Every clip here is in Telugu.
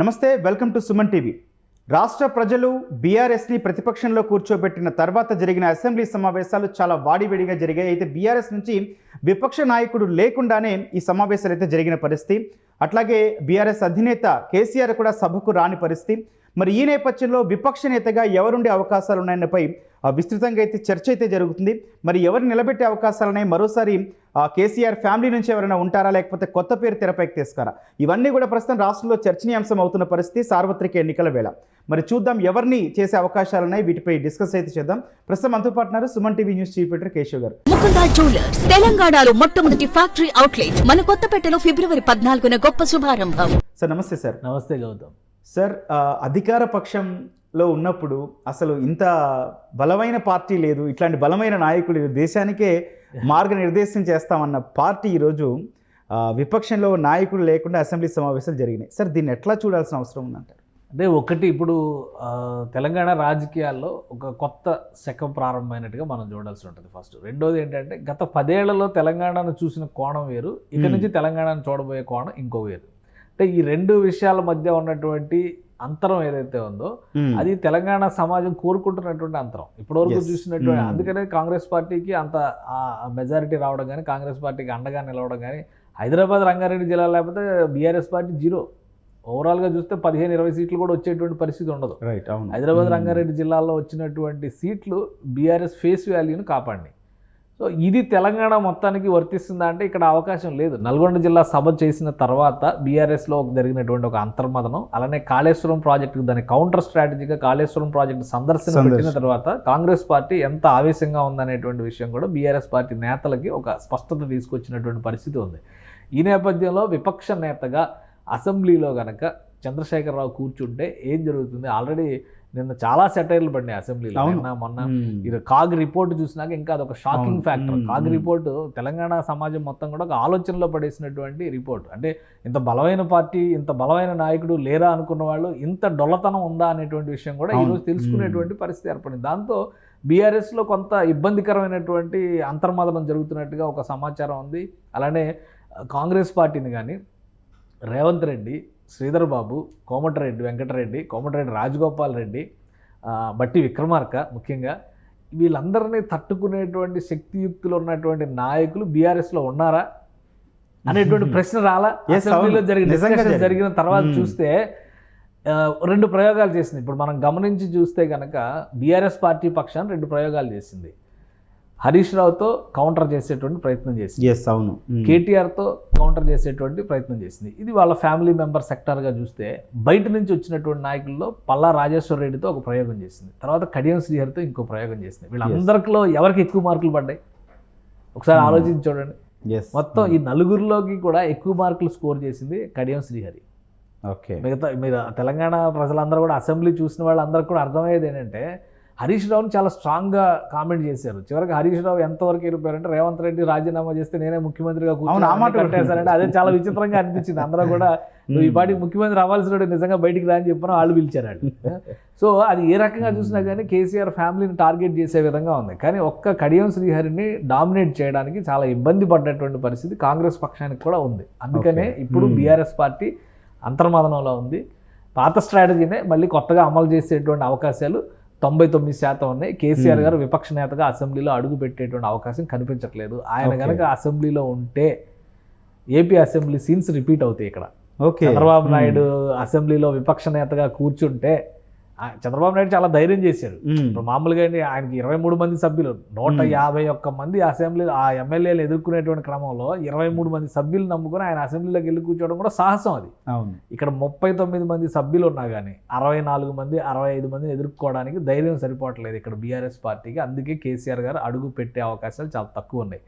నమస్తే, వెల్కమ్ టు సుమన్ టీవీ. రాష్ట్ర ప్రజలు బీఆర్ఎస్ని ప్రతిపక్షంలో కూర్చోబెట్టిన తర్వాత జరిగిన అసెంబ్లీ సమావేశాలు చాలా వాడివేడిగా జరిగాయి. అయితే బీఆర్ఎస్ నుంచి విపక్ష నాయకుడు లేకుండానే ఈ సమావేశాలు అయితే జరిగిన పరిస్థితి. అట్లాగే బీఆర్ఎస్ అధినేత కేసీఆర్ కూడా సభకు రాని పరిస్థితి. మరి ఈ నేపథ్యంలో విపక్ష నేతగా ఎవరుండే అవకాశాలు ఉన్నాయన్నపై విస్తృతంగా అయితే చర్చ అయితే జరుగుతుంది. మరి ఎవరు నిలబెట్టే అవకాశాలున్నాయి, మరోసారి కేసీఆర్ ఫ్యామిలీ నుంచి ఎవరైనా ఉంటారా, లేకపోతే కొత్త పేరు తెరపైకి తీసుకురా, ఇవన్నీ కూడా ప్రస్తుతం రాష్ట్రంలో చర్చనీయాంశం అవుతున్న పరిస్థితి. సార్వత్రిక ఎన్నికల వేళ మరి చూద్దాం ఎవరిని చేసే అవకాశాలు ఉన్నాయి, వీటిపై డిస్కస్ అయితే చేద్దాం. ప్రస్తుతం అంతో పాటున్నారు Suman TV news chief editor Keshav గారు. ముకుందా జ్యువెలర్స్ తెలంగాణలో మొట్టమొదటి ఫ్యాక్టరీ అవుట్లెట్ మన కొత్తపేటలో ఫిబ్రవరి 14న గొప్ప శుభారంభం. సార్ నమస్తే. సార్ నమస్తే గౌతమ్. సార్, అధికార పక్షంలో ఉన్నప్పుడు అసలు ఇంత బలమైన పార్టీ లేదు, ఇట్లాంటి బలమైన నాయకులు దేశానికే మార్గనిర్దేశం చేస్తామన్న పార్టీ ఈరోజు విపక్షంలో నాయకులు లేకుండా అసెంబ్లీ సమావేశాలు జరిగినాయి. సార్ దీన్ని ఎట్లా చూడాల్సిన అవసరం ఉందంటారు? అంటే ఒకటి, ఇప్పుడు తెలంగాణ రాజకీయాల్లో ఒక కొత్త శకం ప్రారంభమైనట్టుగా మనం చూడాల్సి ఉంటుంది ఫస్ట్. రెండోది ఏంటంటే గత 10 ఏళ్లలో తెలంగాణను చూసిన కోణం వేరు, ఇక్కడ నుంచి తెలంగాణను చూడబోయే కోణం ఇంకో వేరు. అంటే ఈ రెండు విషయాల మధ్య ఉన్నటువంటి అంతరం ఏదైతే ఉందో అది తెలంగాణ సమాజం కోరుకుంటున్నటువంటి అంతరం ఇప్పటివరకు చూసినటువంటి. అందుకనే కాంగ్రెస్ పార్టీకి అంత మెజారిటీ రావడం కానీ, కాంగ్రెస్ పార్టీకి అండగా నిలవడం కానీ, హైదరాబాద్ రంగారెడ్డి జిల్లా లేకపోతే బీఆర్ఎస్ పార్టీ జీరో. ఓవరాల్గా చూస్తే 15-20 సీట్లు కూడా వచ్చేటువంటి పరిస్థితి ఉండదు. హైదరాబాద్ రంగారెడ్డి జిల్లాలో వచ్చినటువంటి సీట్లు బీఆర్ఎస్ ఫేస్ వాల్యూని కాపాడినాయి. సో ఇది తెలంగాణ మొత్తానికి వర్తిస్తుందా అంటే ఇక్కడ అవకాశం లేదు. నల్గొండ జిల్లా సభ చేసిన తర్వాత బీఆర్ఎస్లో జరిగినటువంటి ఒక అంతర్మదనం, అలానే కాళేశ్వరం ప్రాజెక్టు దాని కౌంటర్ స్ట్రాటజీగా కాళేశ్వరం ప్రాజెక్టు సందర్శన పెట్టిన తర్వాత కాంగ్రెస్ పార్టీ ఎంత ఆవేశంగా ఉందనేటువంటి విషయం కూడా బీఆర్ఎస్ పార్టీ నేతలకి ఒక స్పష్టత తీసుకొచ్చినటువంటి పరిస్థితి ఉంది. ఈ నేపథ్యంలో విపక్ష నేతగా అసెంబ్లీలో కనుక చంద్రశేఖరరావు కూర్చుంటే ఏం జరుగుతుంది? ఆల్రెడీ నిన్న చాలా సెటైర్లు పడినాయి అసెంబ్లీలో. మొన్న ఇది కాగ్ రిపోర్ట్ చూసినాక ఇంకా అదొక shocking factor. CAG report Telangana సమాజం మొత్తం కూడా ఒక ఆలోచనలో పడేసినటువంటి రిపోర్ట్. అంటే ఇంత బలమైన పార్టీ, ఇంత బలమైన నాయకుడు లేరా అనుకున్న వాళ్ళు ఇంత డొల్లతనం ఉందా అనేటువంటి విషయం కూడా ఈరోజు తెలుసుకునేటువంటి పరిస్థితి ఏర్పడింది. దాంతో బీఆర్ఎస్లో కొంత ఇబ్బందికరమైనటువంటి అంతర్మదనం జరుగుతున్నట్టుగా ఒక సమాచారం ఉంది. అలానే కాంగ్రెస్ పార్టీని కానీ రేవంత్ రెడ్డి, శ్రీధర్ బాబు, కోమటిరెడ్డి వెంకటరెడ్డి, కోమటిరెడ్డి రాజగోపాల్ రెడ్డి, బట్టి విక్రమార్క, ముఖ్యంగా వీళ్ళందరినీ తట్టుకునేటువంటి శక్తియుక్తులు ఉన్నటువంటి నాయకులు బీఆర్ఎస్లో ఉన్నారా అనేటువంటి ప్రశ్న రాలా. అసెంబ్లీలో జరిగిన తర్వాత చూస్తే 2 ప్రయోగాలు చేసింది. ఇప్పుడు మనం గమనించి చూస్తే కనుక బీఆర్ఎస్ పార్టీ పక్షాన్ని 2 ప్రయోగాలు చేసింది. హరీష్ రావుతో కౌంటర్ చేసేటువంటి ప్రయత్నం చేసింది, కేటీఆర్తో కౌంటర్ చేసేటువంటి ప్రయత్నం చేసింది. ఇది వాళ్ళ ఫ్యామిలీ మెంబర్ సెక్టార్గా చూస్తే బయట నుంచి వచ్చినటువంటి నాయకుల్లో పల్లా రాజేశ్వర రెడ్డితో ఒక ప్రయోగం చేసింది, తర్వాత కడియం శ్రీహరితో ఇంకో ప్రయోగం చేసింది. వీళ్ళందరిలో ఎవరికి ఎక్కువ మార్కులు పడ్డాయి ఒకసారి ఆలోచించి చూడండి. మొత్తం ఈ నలుగురిలోకి కూడా ఎక్కువ మార్కులు స్కోర్ చేసింది కడియం శ్రీహరి. మిగతా మీరు తెలంగాణ ప్రజలందరూ కూడా అసెంబ్లీ చూసిన వాళ్ళందరికీ కూడా అర్థమయ్యేది ఏంటంటే హరీష్ రావుని చాలా స్ట్రాంగ్గా కామెంట్ చేశారు. చివరికి హరీష్ రావు ఎంతవరకు వెళ్ళిపోయారంటే రేవంత్ రెడ్డి రాజీనామా చేస్తే నేనే ముఖ్యమంత్రిగా కూర్చోంటే అదే చాలా విచిత్రంగా అనిపించింది. అందరూ కూడా నువ్వు ఈ పాటికి ముఖ్యమంత్రి అవ్వాల్సిన నిజంగా బయటికి రా అని చెప్పినా వాళ్ళు పిలిచారు. సో అది ఏ రకంగా చూసినా కానీ కేసీఆర్ ఫ్యామిలీని టార్గెట్ చేసే విధంగా ఉంది. కానీ ఒక్క కడియం శ్రీహరిని డామినేట్ చేయడానికి చాలా ఇబ్బంది పడ్డటువంటి పరిస్థితి కాంగ్రెస్ పక్షానికి కూడా ఉంది. అందుకనే ఇప్పుడు బీఆర్ఎస్ పార్టీ అంతర్మదనంలో ఉంది. పాత స్ట్రాటజీనే మళ్ళీ కొత్తగా అమలు చేసేటువంటి అవకాశాలు 99% ఉన్నాయి. కేసీఆర్ గారు విపక్ష నేతగా అసెంబ్లీలో అడుగు పెట్టేటువంటి అవకాశం కనిపించట్లేదు. ఆయన కనుక అసెంబ్లీలో ఉంటే ఏపీ అసెంబ్లీ సీన్స్ రిపీట్ అవుతాయి. ఇక్కడ చంద్రబాబు నాయుడు అసెంబ్లీలో విపక్ష నేతగా కూర్చుంటే, చంద్రబాబు నాయుడు చాలా ధైర్యం చేశారు. ఇప్పుడు మామూలుగా ఆయనకి 23 మంది సభ్యులు, 151 మంది అసెంబ్లీ ఆ ఎమ్మెల్యేలు ఎదుర్కొనేటువంటి క్రమంలో 23 మంది సభ్యులు నమ్ముకుని ఆయన అసెంబ్లీలోకి వెళ్ళి కూర్చోవడం కూడా సాహసం. అది ఇక్కడ 39 మంది సభ్యులు ఉన్నా కానీ 64 మంది 65 మందిని ఎదుర్కోవడానికి ధైర్యం సరిపోవట్లేదు ఇక్కడ బీఆర్ఎస్ పార్టీకి. అందుకే కేసీఆర్ గారు అడుగు పెట్టే అవకాశాలు చాలా తక్కువ ఉన్నాయి.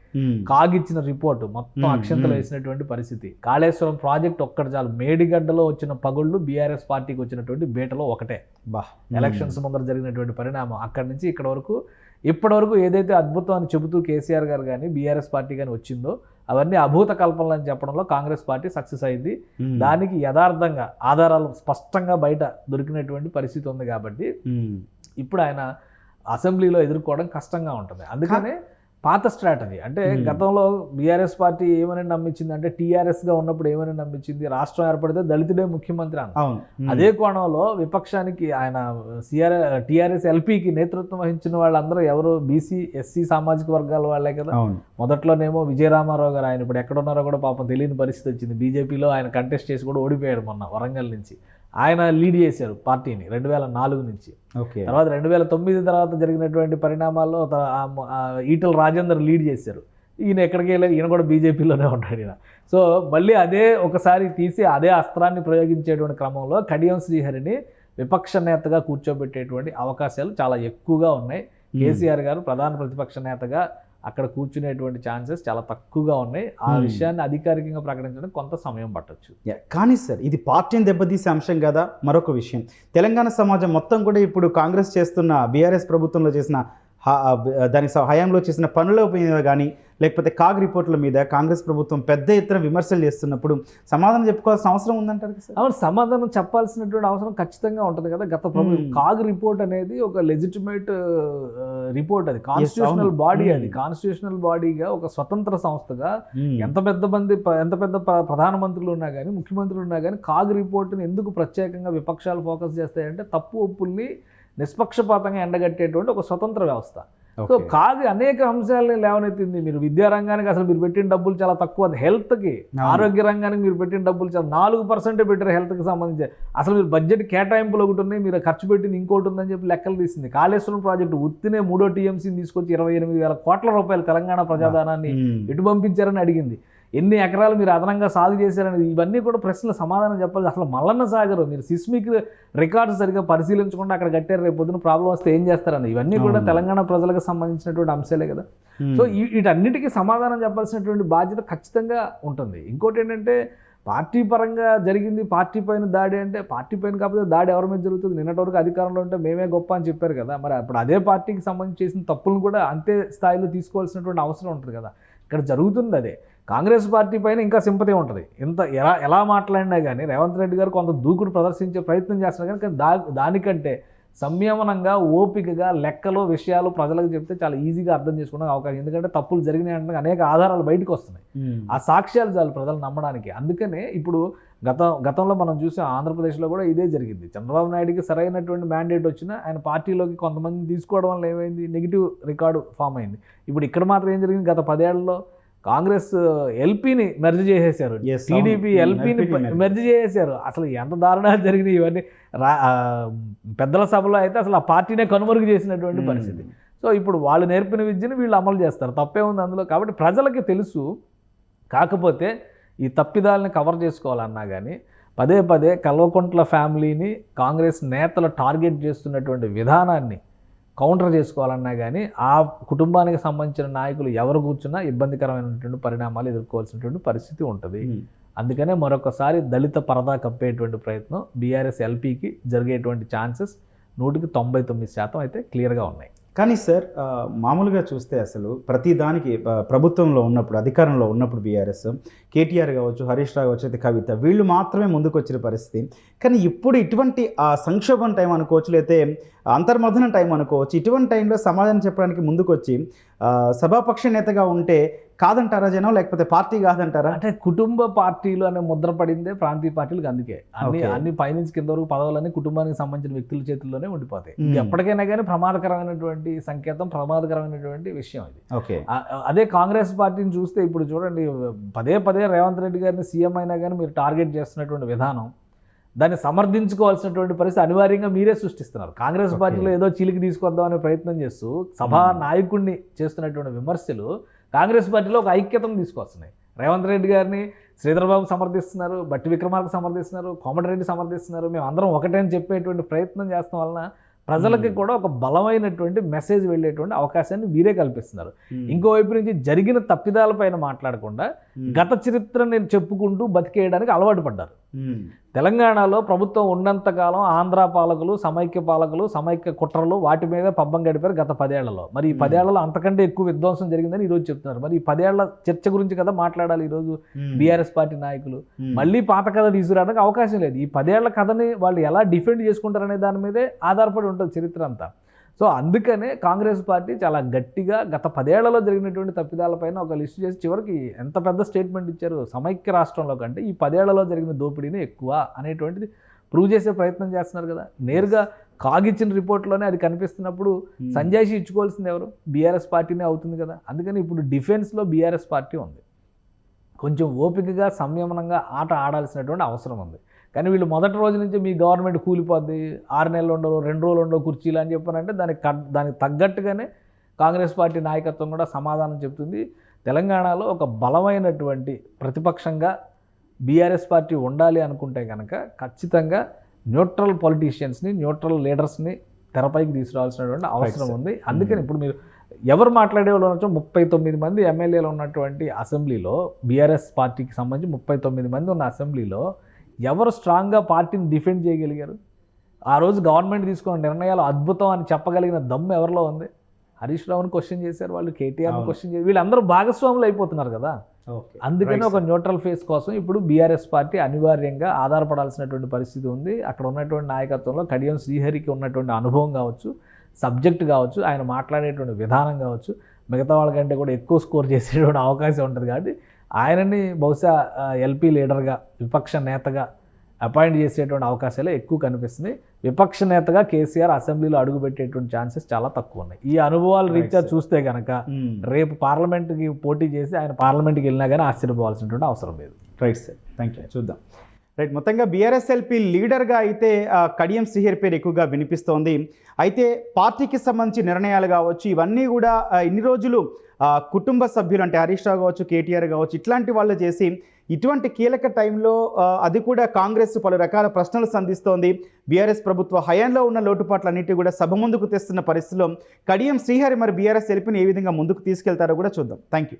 కాగిచ్చిన రిపోర్టు మొత్తం అక్షంతలు వేసినటువంటి పరిస్థితి. కాళేశ్వరం ప్రాజెక్ట్ ఒక్కటి చాలు. మేడిగడ్డలో వచ్చిన పగుళ్ళు బీఆర్ఎస్ పార్టీకి వచ్చినటువంటి బేటలో ఒకటే. ఎలక్షన్స్ ముందర జరిగినటువంటి పరిణామం. అక్కడి నుంచి ఇక్కడ వరకు ఇప్పటివరకు ఏదైతే అద్భుతం అని చెబుతూ కేసీఆర్ గారు కానీ బీఆర్ఎస్ పార్టీ కానీ వచ్చిందో అవన్నీ అభూత కల్పనలు అని చెప్పడంలో కాంగ్రెస్ పార్టీ సక్సెస్ అయింది. దానికి యథార్థంగా ఆధారాలు స్పష్టంగా బయట దొరికినటువంటి పరిస్థితి ఉంది. కాబట్టి ఇప్పుడు ఆయన అసెంబ్లీలో ఎదుర్కోవడం కష్టంగా ఉంటుంది. అందుకనే పాత స్ట్రాటజీ. అంటే గతంలో బీఆర్ఎస్ పార్టీ ఏమని నమ్మించింది అంటే టీఆర్ఎస్గా ఉన్నప్పుడు ఏమని నమ్మించింది, రాష్ట్రం ఏర్పడితే దళితుడే ముఖ్యమంత్రి అన్న. అదే కోణంలో విపక్షానికి ఆయన టీఆర్ఎస్ ఎల్పీకి నేతృత్వం వహించిన వాళ్ళందరూ ఎవరు, బీసీ ఎస్సీ సామాజిక వర్గాల వాళ్ళే కదా. మొదట్లోనేమో విజయరామారావు గారు, ఆయన ఇప్పుడు ఎక్కడున్నారో కూడా పాపం తెలియని పరిస్థితి వచ్చింది. బీజేపీలో ఆయన కంటెస్ట్ చేసి కూడా ఓడిపోయాడు మొన్న వరంగల్ నుంచి. ఆయన లీడ్ చేశారు పార్టీని 2004 నుంచి. తర్వాత 2009 తర్వాత జరిగినటువంటి పరిణామాల్లో ఈటల రాజేందర్ లీడ్ చేశారు. ఈయన ఎక్కడికి వెళ్ళారు, ఈయన కూడా బీజేపీలోనే ఉంటాడు ఈయన. సో మళ్ళీ అదే ఒకసారి తీసి అదే అస్త్రాన్ని ప్రయోగించేటువంటి క్రమంలో కడియం శ్రీహరిని విపక్ష నేతగా కూర్చోబెట్టేటువంటి అవకాశాలు చాలా ఎక్కువగా ఉన్నాయి. కేసీఆర్ గారు ప్రధాన ప్రతిపక్ష నేతగా అక్కడ కూర్చునేటువంటి ఛాన్సెస్ చాలా తక్కువగా ఉన్నాయి. ఆ విషయాన్ని అధికారికంగా ప్రకటించడం కొంత సమయం పట్టొచ్చు. కానీ సార్, ఇది పార్టీని దెబ్బతీసే అంశం కదా. మరొక విషయం, తెలంగాణ సమాజం మొత్తం కూడా ఇప్పుడు కాంగ్రెస్ చేస్తున్న, బీఆర్ఎస్ ప్రభుత్వంలో చేసిన దాని హయాంలో చేసిన పనుల మీద కానీ, లేకపోతే కాగ్ రిపోర్ట్ల మీద కాంగ్రెస్ ప్రభుత్వం పెద్ద ఎత్తున విమర్శలు చేస్తున్నప్పుడు సమాధానం చెప్పుకోవాల్సిన అవసరం ఉందంటారు సార్? అవును, సమాధానం చెప్పాల్సినటువంటి అవసరం ఖచ్చితంగా ఉంటుంది కదా. గత ప్రభుత్వం కాగ్ రిపోర్ట్ అనేది ఒక లెజిటిమేట్ రిపోర్ట్, అది కాన్స్టిట్యూషనల్ బాడీ. అది కాన్స్టిట్యూషనల్ బాడీగా ఒక స్వతంత్ర సంస్థగా ఎంత పెద్ద ప్రధానమంత్రులు ఉన్నా కానీ, ముఖ్యమంత్రులు ఉన్నా కానీ కాగ్ రిపోర్ట్ని ఎందుకు ప్రత్యేకంగా విపక్షాలు ఫోకస్ చేస్తాయంటే తప్పు ఒప్పుల్ని నిష్పక్షపాతంగా ఎండగట్టేటువంటి ఒక స్వతంత్ర వ్యవస్థ. సో కాగ్ అనేక అంశాలని లేవనెత్తింది. మీరు విద్యారంగానికి అసలు మీరు పెట్టిన డబ్బులు చాలా తక్కువ, హెల్త్కి, ఆరోగ్య రంగానికి మీరు పెట్టిన డబ్బులు చాలా 4% పెట్టారు హెల్త్కి సంబంధించి. అసలు మీరు బడ్జెట్ కేటాయింపులు ఒకటి ఉన్నాయి, మీరు ఖర్చు పెట్టింది ఇంకోటి ఉందని చెప్పి లెక్కలు తీసింది. కాళేశ్వరం ప్రాజెక్టు ఉత్తినే 3వ టీఎంసీని తీసుకొచ్చి 28,000 కోట్ల రూపాయలు తెలంగాణ ప్రజాధనాన్ని ఎటు పంపించారని అడిగింది. ఎన్ని ఎకరాలు మీరు అదనంగా సాగు చేశారనేది, ఇవన్నీ కూడా ప్రశ్నలు సమాధానం చెప్పాలి. అసలు మల్లన్న సాగర్ మీరు సిస్మిక్ రికార్డ్స్ సరిగ్గా పరిశీలించకుండా అక్కడ కట్టారు, రేపు పొద్దున ప్రాబ్లం వస్తే ఏం చేస్తారని, ఇవన్నీ కూడా తెలంగాణ ప్రజలకు సంబంధించినటువంటి అంశాలే కదా. సో వీటన్నిటికీ సమాధానం చెప్పాల్సినటువంటి బాధ్యత ఖచ్చితంగా ఉంటుంది. ఇంకోటి ఏంటంటే, పార్టీ పరంగా జరిగింది, పార్టీ పైన దాడి అంటే, పార్టీ పైన కాకపోతే దాడి ఎవరి మీద జరుగుతుంది? నిన్నటి వరకు అధికారంలో ఉంటే మేమే గొప్ప అని చెప్పారు కదా. మరి అప్పుడు అదే పార్టీకి సంబంధించి చేసిన తప్పులను కూడా అంతే స్థాయిలో తీసుకోవాల్సినటువంటి అవసరం ఉంటుంది కదా. ఇక్కడ జరుగుతుంది అదే. కాంగ్రెస్ పార్టీ పైన ఇంకా సింపతి ఉంటుంది. ఎలా మాట్లాడినా కానీ రేవంత్ రెడ్డి గారు కొంత దూకుడు ప్రదర్శించే ప్రయత్నం చేస్తున్నారు కానీ దానికంటే సంయమనంగా, ఓపికగా, లెక్కలు, విషయాలు ప్రజలకు చెప్తే చాలా ఈజీగా అర్థం చేసుకునే అవకాశం. ఎందుకంటే తప్పులు జరిగినాయి అంటే అనేక ఆధారాలు బయటకు వస్తున్నాయి. ఆ సాక్ష్యాలు చాలు ప్రజలు నమ్మడానికి. అందుకనే ఇప్పుడు గతంలో మనం చూసాం, ఆంధ్రప్రదేశ్లో కూడా ఇదే జరిగింది. చంద్రబాబు నాయుడుకి సరైనటువంటి మ్యాండేట్ వచ్చినా ఆయన పార్టీలోకి కొంతమంది తీసుకోవడం వల్ల ఏమైంది, నెగిటివ్ రికార్డు ఫామ్ అయింది. ఇప్పుడు ఇక్కడ మాత్రం ఏం జరిగింది, గత 10 ఏళ్లలో కాంగ్రెస్ ఎల్పీని మెర్జ్ చేసేసారు, టీడీపీ ఎల్పీని మెర్జ్ చేసేసారు. అసలు ఎంత దారుణాలు జరిగినాయి ఇవన్నీ. పెద్దల సభలో అయితే అసలు ఆ పార్టీనే కనుమరుగు చేసినటువంటి పరిస్థితి. సో ఇప్పుడు వాళ్ళు నేర్పిన విద్యను వీళ్ళు అమలు చేస్తారు, తప్పే ఉంది అందులో. కాబట్టి ప్రజలకి తెలుసు. కాకపోతే ఈ తప్పిదాలని కవర్ చేసుకోవాలన్నా కానీ పదే కల్వకుంట్ల ఫ్యామిలీని కాంగ్రెస్ నేతలు టార్గెట్ చేస్తున్నటువంటి విధానాన్ని కౌంటర్ చేసుకోవాలన్నా కానీ ఆ కుటుంబానికి సంబంధించిన నాయకులు ఎవరు కూర్చున్నా ఇబ్బందికరమైనటువంటి పరిణామాలు ఎదుర్కోవాల్సినటువంటి పరిస్థితి ఉంటుంది. అందుకనే మరొకసారి దళిత పరదా కప్పేటువంటి ప్రయత్నం బీఆర్ఎస్ ఎల్పీకి జరిగేటువంటి ఛాన్సెస్ 99% అయితే క్లియర్గా ఉన్నాయి. కానీ సార్, మామూలుగా చూస్తే అసలు ప్రతిదానికి ప్రభుత్వంలో ఉన్నప్పుడు, అధికారంలో ఉన్నప్పుడు బీఆర్ఎస్, కేటీఆర్ కావచ్చు, హరీష్ రావు కావచ్చు, కవిత, వీళ్ళు మాత్రమే ముందుకు వచ్చిన పరిస్థితి. కానీ ఇప్పుడు ఇటువంటి సంక్షోభం టైం అనుకోవచ్చు, లేకపోతే అంతర్మథనం టైం అనుకోవచ్చు, ఇటువంటి టైంలో సమాధానం చెప్పడానికి ముందుకు వచ్చి సభాపక్ష నేతగా ఉంటే కాదంటారా జనం, లేకపోతే పార్టీ కాదంటారా? అంటే కుటుంబ పార్టీలు అనే ముద్ర పడిందే ప్రాంతీయ పార్టీలకు. అందుకే అన్ని పైనుంచి కింద వరకు పదవులన్నీ కుటుంబానికి సంబంధించిన వ్యక్తుల చేతుల్లోనే ఉండిపోతాయి. ఎప్పటికైనా కానీ ప్రమాదకరమైనటువంటి సంకేతం, ప్రమాదకరమైనటువంటి విషయం ఇది. అదే కాంగ్రెస్ పార్టీని చూస్తే ఇప్పుడు చూడండి, పదే రేవంత్ రెడ్డి గారిని సీఎం అయినా కానీ మీరు టార్గెట్ చేస్తున్నటువంటి విధానం, దాన్ని సమర్థించుకోవాల్సినటువంటి పరిస్థితి అనివార్యంగా మీరే సృష్టిస్తున్నారు. కాంగ్రెస్ పార్టీలో ఏదో చీలికి తీసుకొద్దాం అనే ప్రయత్నం చేస్తూ సభా నాయకుడిని చేస్తున్నటువంటి విమర్శలు కాంగ్రెస్ పార్టీలో ఒక ఐక్యతను తీసుకొస్తున్నాయి. రేవంత్ రెడ్డి గారిని శ్రీధర్బాబు సమర్థిస్తున్నారు, బట్టి విక్రమార్క సమర్థిస్తున్నారు, కోమటిరెడ్డి సమర్థిస్తున్నారు. మేము అందరం ఒకటే అని చెప్పేటువంటి ప్రయత్నం చేస్తాం వలన ప్రజలకి కూడా ఒక బలమైనటువంటి మెసేజ్ వెళ్ళేటువంటి అవకాశాన్ని మీరే కల్పిస్తున్నారు. ఇంకోవైపు నుంచి జరిగిన తప్పిదాలపైన మాట్లాడకుండా గత చరిత్రని చెప్పుకుంటూ బతికేయడానికి అలవాటు పడ్డారు. తెలంగాణలో ప్రభుత్వం ఉన్నంతకాలం ఆంధ్ర పాలకులు, సమైక్య కుట్రలు వాటి మీద పబ్బం గడిపారు గత 10 ఏళ్లలో. మరి ఈ 10 ఏళ్లలో అంతకంటే ఎక్కువ విధ్వంసం జరిగిందని ఈరోజు చెప్తున్నారు. మరి ఈ 10 ఏళ్ల చర్చ గురించి కదా మాట్లాడాలి ఈరోజు బీఆర్ఎస్ పార్టీ నాయకులు. మళ్ళీ పాత కథ తీసుకురావడానికి అవకాశం లేదు. ఈ 10 ఏళ్ల కథని వాళ్ళు ఎలా డిఫెండ్ చేసుకుంటారనే దాని మీదే ఆధారపడి ఉంటుంది చరిత్ర అంతా. సో అందుకనే కాంగ్రెస్ పార్టీ చాలా గట్టిగా గత 10 ఏళ్లలో జరిగినటువంటి తప్పిదాలపైన ఒక లిస్ట్ చేసి చివరికి ఎంత పెద్ద స్టేట్మెంట్ ఇచ్చారు, సమైక్య రాష్ట్రంలో కంటే ఈ 10 ఏళ్లలో జరిగిన దోపిడీనే ఎక్కువ అనేటువంటిది ప్రూవ్ చేసే ప్రయత్నం చేస్తున్నారు కదా. నేరుగా కాగిచ్చిన రిపోర్ట్లోనే అది కనిపిస్తున్నప్పుడు సంజాయిషి ఇచ్చుకోవాల్సింది ఎవరు? బీఆర్ఎస్ పార్టీనే అవుతుంది కదా. అందుకని ఇప్పుడు డిఫెన్స్లో బీఆర్ఎస్ పార్టీ ఉంది, కొంచెం ఓపికగా సంయమనంగా ఆట ఆడాల్సినటువంటి అవసరం ఉంది. కానీ వీళ్ళు మొదటి రోజు నుంచి మీ గవర్నమెంట్ కూలిపోద్ది, 6 నెలలు ఉండవు, 2 రోజులు ఉండవు కుర్చీలు అని చెప్పారంటే దానికి తగ్గట్టుగానే కాంగ్రెస్ పార్టీ నాయకత్వం కూడా సమాధానం చెప్తుంది. తెలంగాణలో ఒక బలమైనటువంటి ప్రతిపక్షంగా బీఆర్ఎస్ పార్టీ ఉండాలి అనుకుంటే కనుక ఖచ్చితంగా న్యూట్రల్ పొలిటీషియన్స్ని, న్యూట్రల్ లీడర్స్ని తెరపైకి తీసుకురావాల్సినటువంటి అవసరం ఉంది. అందుకని ఇప్పుడు మీరు ఎవరు మాట్లాడే వాళ్ళు ఉండొచ్చు, 39 మంది ఎమ్మెల్యేలు ఉన్నటువంటి అసెంబ్లీలో, బీఆర్ఎస్ పార్టీకి సంబంధించి 39 మంది ఉన్న అసెంబ్లీలో ఎవరు స్ట్రాంగ్గా పార్టీని డిఫెండ్ చేయగలిగారు? ఆ రోజు గవర్నమెంట్ తీసుకున్న నిర్ణయాలు అద్భుతం అని చెప్పగలిగిన దమ్ము ఎవరిలో ఉంది? హరీష్ రావుని క్వశ్చన్ చేశారు వాళ్ళు, కేటీఆర్ని క్వశ్చన్ చేశారు, వీళ్ళందరూ భాగస్వాములు అయిపోతున్నారు కదా. అందుకని ఒక న్యూట్రల్ ఫేస్ కోసం ఇప్పుడు బీఆర్ఎస్ పార్టీ అనివార్యంగా ఆధారపడాల్సినటువంటి పరిస్థితి ఉంది. అక్కడ ఉన్నటువంటి నాయకత్వంలో కడియం శ్రీహరికి ఉన్నటువంటి అనుభవం కావచ్చు, సబ్జెక్ట్ కావచ్చు, ఆయన మాట్లాడేటువంటి విధానం కావచ్చు, మిగతా వాళ్ళకంటే కూడా ఎక్కువ స్కోర్ చేసేటువంటి అవకాశం ఉంటుంది. కాబట్టి ఆయనని బహుశా ఎల్పీ లీడర్గా, విపక్ష నేతగా అపాయింట్ చేసేటువంటి అవకాశాలే ఎక్కువ కనిపిస్తుంది. విపక్ష నేతగా కేసీఆర్ అసెంబ్లీలో అడుగుపెట్టేటువంటి ఛాన్సెస్ చాలా తక్కువ ఉన్నాయి. ఈ అనుభవాల రీత్యా చూస్తే కనుక రేపు పార్లమెంట్కి పోటీ చేసి ఆయన పార్లమెంట్కి వెళ్ళినా కానీ ఆశ్చర్యపోవాల్సినటువంటి అవసరం లేదు. Right sir, thank you. చూద్దాం. రైట్, మొత్తంగా బీఆర్ఎస్ఎల్పీ లీడర్గా అయితే కడియం శ్రీహరి పేరు ఎక్కువగా వినిపిస్తోంది. అయితే పార్టీకి సంబంధించి నిర్ణయాలు కావచ్చు, ఇవన్నీ కూడా ఇన్ని రోజులు కుటుంబ సభ్యులు అంటే హరీష్ రావు కావచ్చు, కేటీఆర్ కావచ్చు, ఇట్లాంటి వాళ్ళు చేసి ఇటువంటి కీలక టైంలో అది కూడా కాంగ్రెస్ పలు రకాల ప్రశ్నలు సంధిస్తోంది. బీఆర్ఎస్ ప్రభుత్వ హయాంలో ఉన్న లోటుపాట్లన్నిటి కూడా సభ ముందుకు తెస్తున్న పరిస్థితిలో కడియం శ్రీహరి మరి బీఆర్ఎస్ ఎల్పీని ఏ విధంగా ముందుకు తీసుకెళ్తారో కూడా చూద్దాం. Thank you.